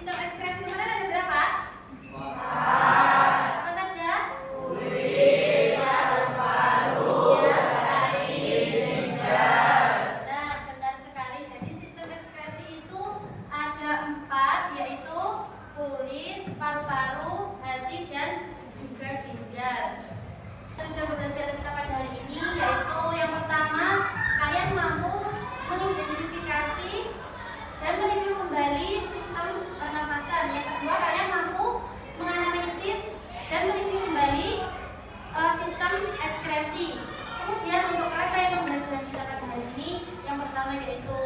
sistem ekskresi kemarin ada berapa? Apa saja? Kulit, paru-paru, air, ginjal. Nah, benar sekali. Jadi sistem ekskresi itu ada 4, yaitu kulit, paru-paru, hati, dan juga ginjal. Tujuan pembelajaran kita pada hari ini yaitu yang pertama, kalian mampu mengidentifikasi dan mereview kembali sistem pernapasan. Yang kedua, kalian mampu menganalisis dan mereview kembali sistem ekskresi. Kemudian untuk rangkaian pembelajaran kita pada hari ini, yang pertama yaitu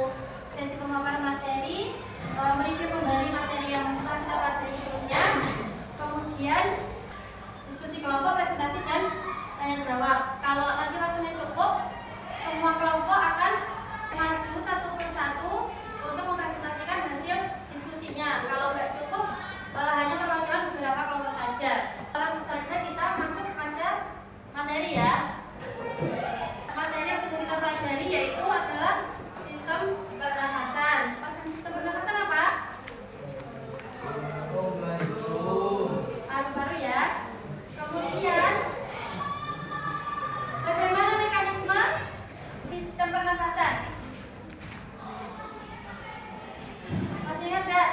sesi pemaparan materi, mereview kembali materi yang telah kita pelajari sebelumnya. Kemudian diskusi kelompok, presentasi, dan tanya jawab. Kalau nanti waktunya cukup, semua kelompok akan maju satu persatu untuk mempresentasikan hasil diskusinya. Kalau nggak cukup, hanya perwakilan beberapa kelompok saja. Langsung saja kita masuk pada materi ya. Materi yang sudah kita pelajari yaitu adalah sistem pernafasan. Sistem pernafasan apa? Paru-paru ya. Kemudian bagaimana mekanisme sistem pernafasan? Masih ingat nggak?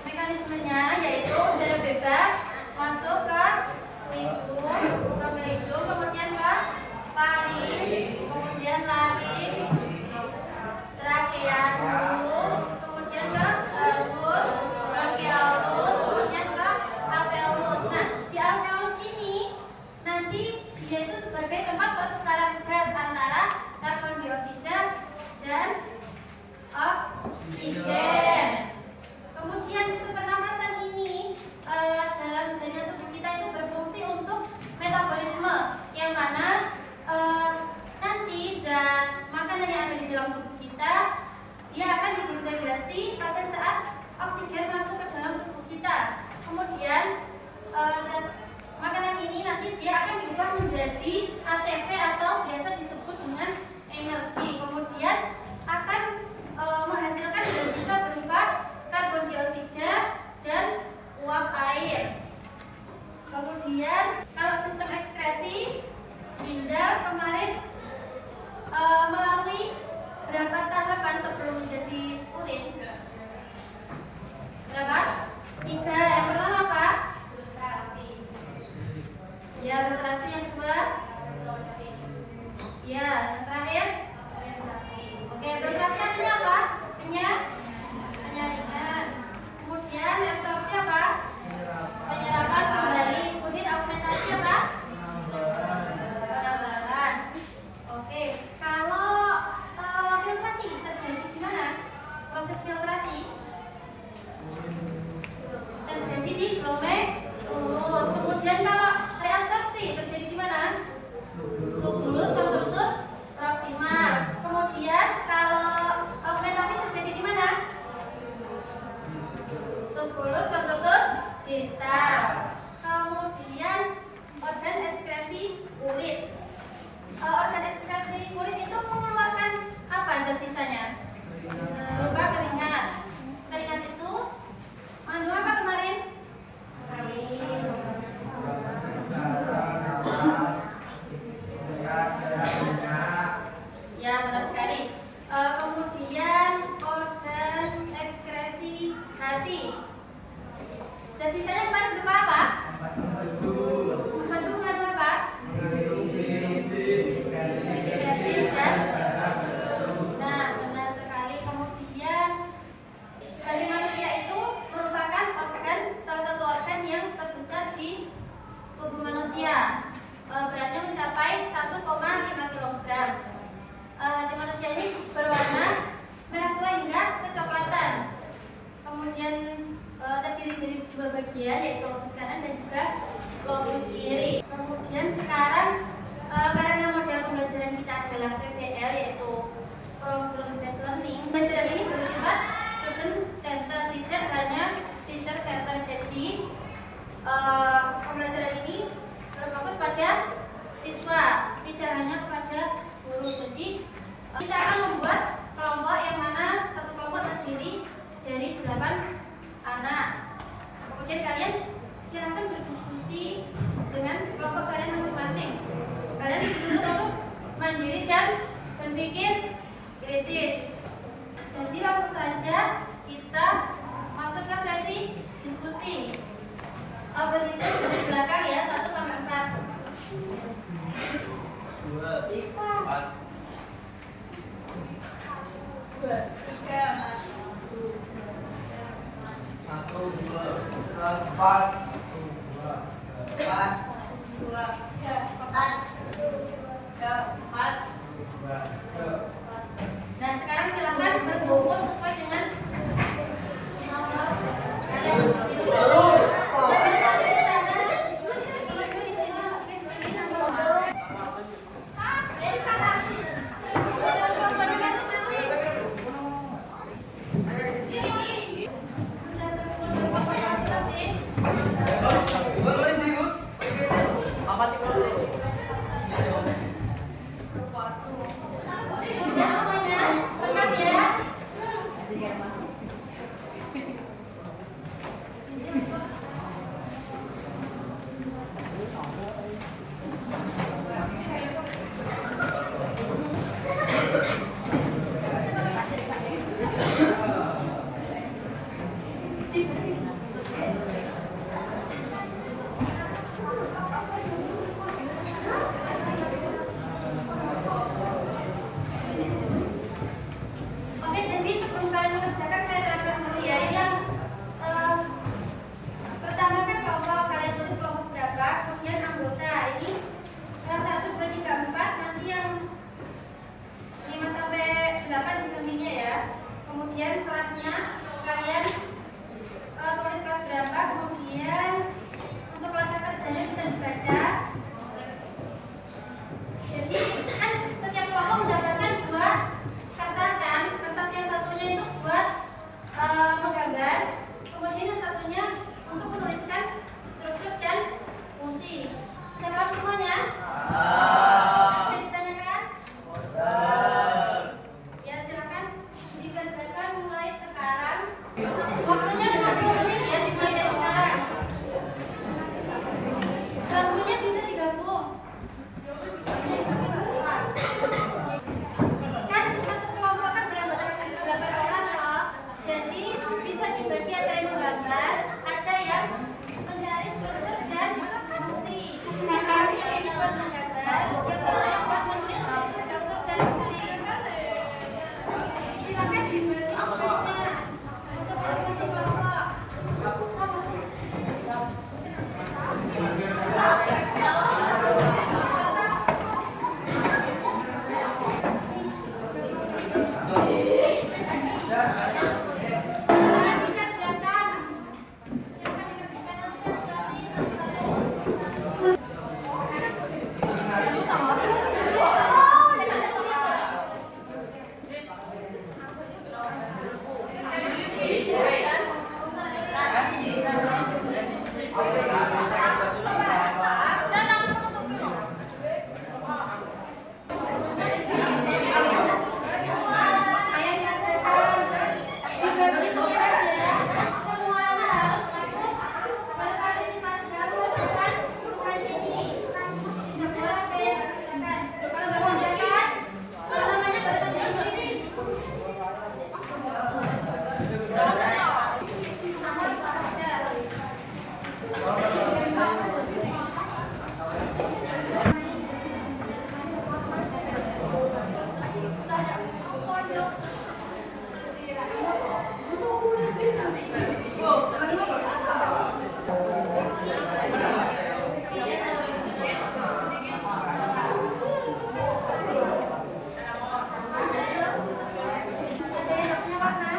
Mekanismenya yaitu udara bebas masuk ke hidung, rongga hidung, kemudian ke faring, kemudian laring, trakea dulu, kemudian ke larynx, bronchiolus, kemudian ke alveolus. Nah, di alveolus ini nanti dia itu sebagai tempat pertukaran gas antara karbon dioksida dan oksigen. Kemudian sistem pernafasan ini dalam jaringan tubuh kita itu berfungsi untuk metabolisme, yang mana nanti zat makanan yang ada di dalam tubuh kita dia akan didegradasi pada saat oksigen masuk ke dalam tubuh kita. Kemudian zat makanan ini nanti dia akan diubah menjadi ATP atau biasa disebut dengan energi. Kemudian akan menghasilkan gas sisa berupa karbon dioksida dan uap air. Kemudian kalau sistem ekskresi ginjal kemarin melalui berapa tahapan sebelum menjadi urin? Berapa? 3. Yang pertama apa? Ya, filtrasi. Yang kedua? Ya, yang terakhir? Oke, filtrasi artinya apa? Penyaringan. Kemudian reabsorpsi apa? Penyerapan kembali. Kemudian augmentasi apa? Penambahan. Oke, kalau filtrasi terjadi di mana? Proses filtrasi terjadi di glomerulus. Kemudian kalau reabsorpsi terjadi di mana? Tubulus, contortus, proximal. Kemudian kalau augmentasi terjadi di mana? Tubulus, contortus, distal. Kemudian organ ekskresi kulit. Organ ekskresi kulit itu mengeluarkan apa zat sisanya? Berupa keringat. Keringat itu mengandung apa kemarin? Ya, benar sekali. Kemudian organ ekskresi hati. Zat sisanya kemarin berupa apa? Mengandung apa? Bilirubin dan nah, benar sekali. Kemudian bagi manusia itu merupakan salah satu organ yang terbesar di tubuh manusia. Beratnya mencapai 1,5 kg. Hati manusia ini berwarna merah tua hingga kecoklatan. Kemudian terdiri dari 2 bagian, yaitu lobus kanan dan juga lobus kiri. Kemudian sekarang karena model pembelajaran kita adalah PBL, yaitu problem based learning, pembelajaran ini bersifat student center, tidak hanya teacher center. Jadi pembelajaran ini berfokus pada siswa, tidak hanya kepada guru. Jadi kita akan membuat kelompok yang mana satu kelompok terdiri dari 8 anak. Kemudian kalian silakan berdiskusi dengan kelompok kalian masing-masing. Kalian dituntut untuk mandiri dan berpikir kritis. Jadi langsung saja kita masuk ke sesi diskusi. Berhitung dari belakang ya, 1 sampai 4. 2, 4. 2, 3, 1, 2, 4. 2, 4. Nah, sekarang silakan berkumpul sesuai dengan nomor kalian. Oke, jadi sebelum kalian mengerjakan saya terangkan dulu ya. Ini yang pertama kan kelompok, kalian tulis kelompok berapa, kemudian anggota. Ini 1, 2, 3, 4. Nanti yang 5 sampai 8 di sampingnya ya. Kemudian kelasnya kalian tulis kelas berapa, kemudian untuk kelas kerjanya bisa dibaca. Jadi kan setiap kelompok mendapatkan 2 kertas kan. Kertas yang satunya itu buat menggambar, kemudian yang satunya untuk menuliskan struktur dan fungsi. Sudah paham semuanya? Ada yang ditanyakan? Ya, silakan dikerjakan mulai sekarang. Waktunya 50 menit ya, dimulai dari sekarang. Bangkunya bisa digabung. Kan satu kelompok kan beranggotakan 8 orang loh. Jadi bisa dibagi, ada yang menggambar, ada yang mencari struktur dan fungsi. Yang ini buat menggambar, yang satu yang buat menulis struktur dan fungsi. Silakan diberi tugasnya untuk masing-masing kelompok. Silakan dikerjakan. Silakan dikerjakan nanti presentasi satu-satu. Ayo dikerjakan. Dibagi tugas ya. Semua anak harus ikut berpartisipasi dalam mengerjakan tugas ini. Tidak boleh ada yang nggak kerjakan. Kalau nggak kerjakan, namanya nggak usah ditulis. Sama kerja. Ada yang nggak punya warna?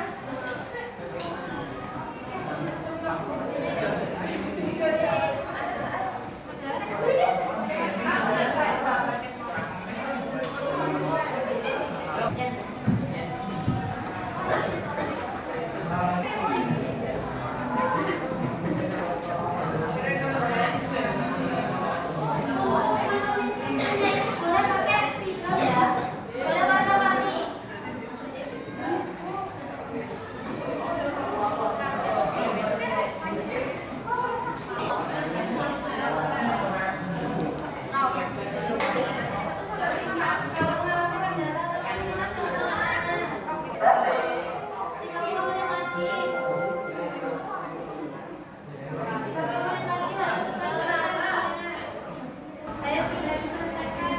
Ayo segera diselesaikan.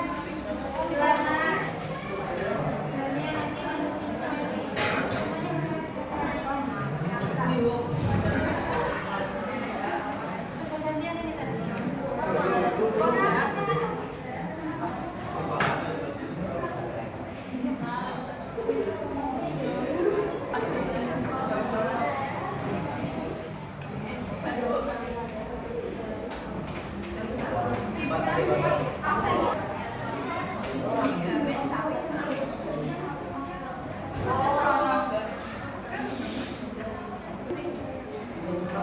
Silakan. Gambarnya nanti masukin sendiri. Sudah gantian ini tadi.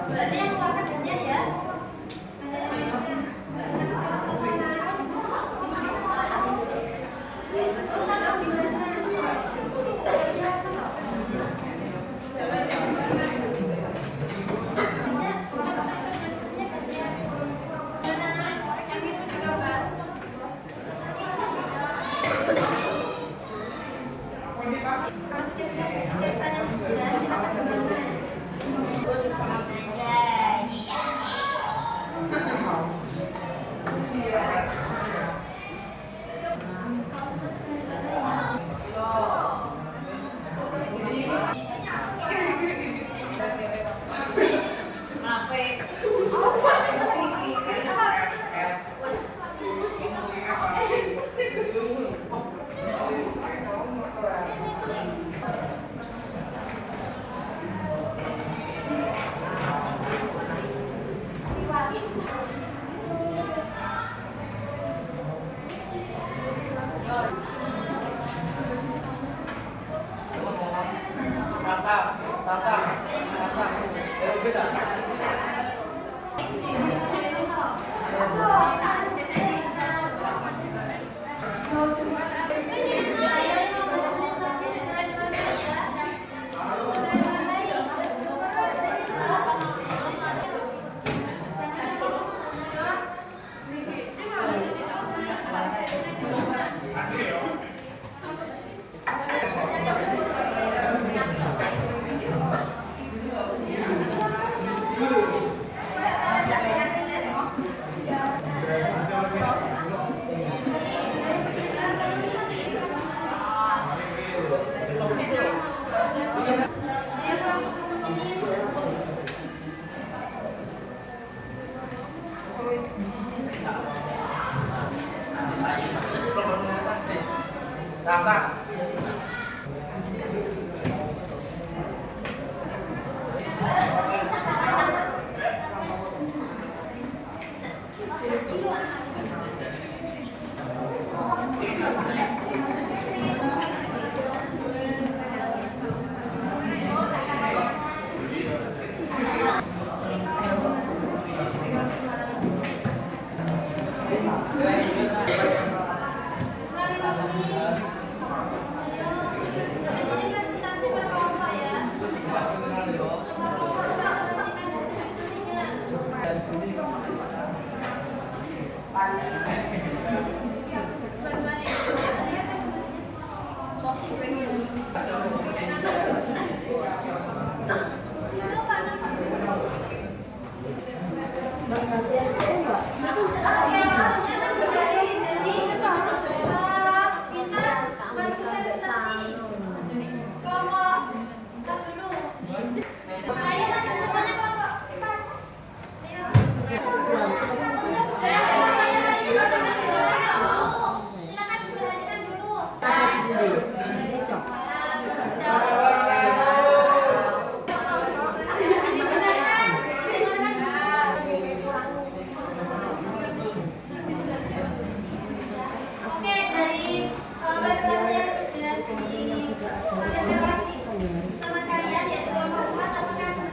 Berarti yang keluarkan gantian ya. Oke, dari presentasi yang sudah teman kalian yaitu kelompok 4 apakah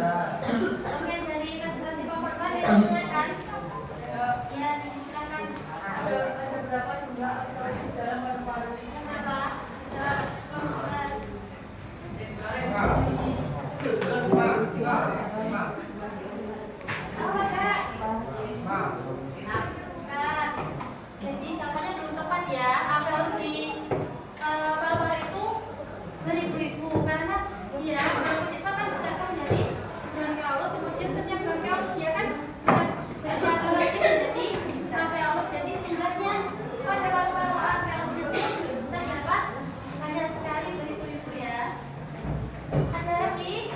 Oke, dari presentasi kelompok 2 silakan. Ya, silakan. Ada berapa jumlah aktivitas di dalam paru-paru? Kenapa? Bisa kelompok apa Kak? Kak, jadi jawabannya belum tepat ya. Apa harus di paru-paru itu beribu-ibu karena dia bronkus itu kan bercabang dari bronkiolus, kemudian setiap bronkiolus dia kan bercabang lagi menjadi alveolus. Jadi sebenarnya pada paru-paru alveolus itu terdapat banyak sekali beribu-ibu ya. Ada lagi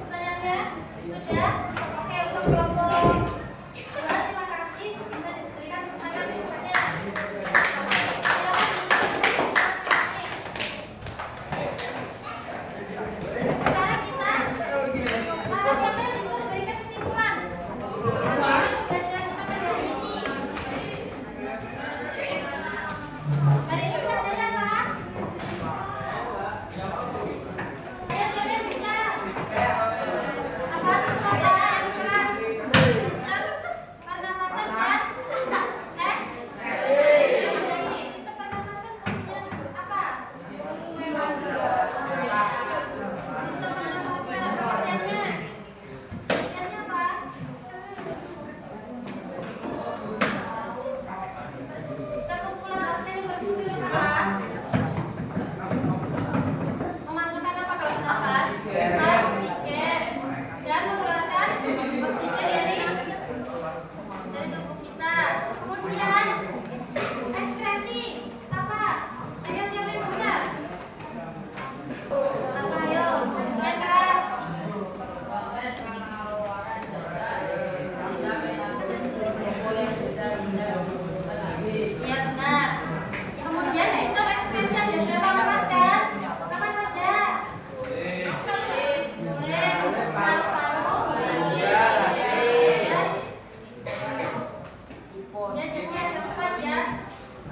pertanyaannya? Sudah? Oke, untuk kelompok 2 terima kasih bisa diberikan pertanyaan berikutnya. Sekarang kita siapa yang bisa memberikan kesimpulan hasil pembelajaran kita pada hari ini? Hari ini belajarnya apa? Ayo siapa yang bisa? Apa sistem yang keras? Sistem pernafasan dan respirasi. Sistem pernafasan fungsinya apa? Sistem pernafasan pengertiannya apa? Sekumpulan organ yang berfungsi untuk apa? Memasukkan apa kalau bernafas? Oksigen dan mengeluarkan oksigen dari tubuh kita. Kemudian ekskresi apa? Ayo siapa yang bisa? Apa ayo? Yang keras. Iya benar. Kemudian sistem ekskresi ada berapa empat kan? Apa saja? Kulit, paru-paru, bagian. Ya jadi ada 4 ya.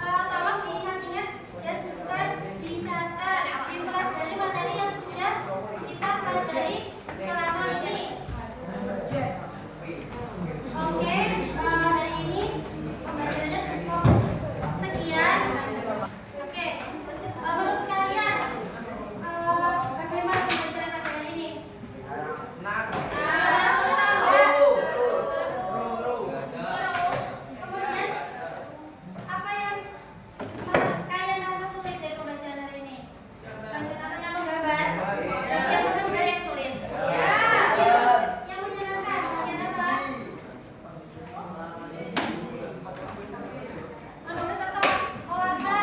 Tolong diingat-ingat dan juga dicatat, dipelajari materi yang sudah kita pelajari selama ini. Oke, hari ini pembelajarannya cukup sekian. Oke, menurut kalian bagaimana pembelajaran pada hari ini? Seru. Kemudian apa yang kalian rasa sulit dari pembelajaran hari ini? Bagaimana menggambar? Yang menggambar yang sulit. Yang menyenangkan bagian apa? Melukis atau mewarna?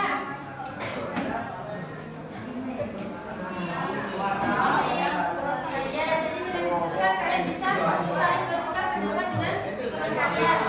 Diskusi. Ya, jadi dengan diskusi kalian bisa saling bertukar pendapat dengan teman kalian.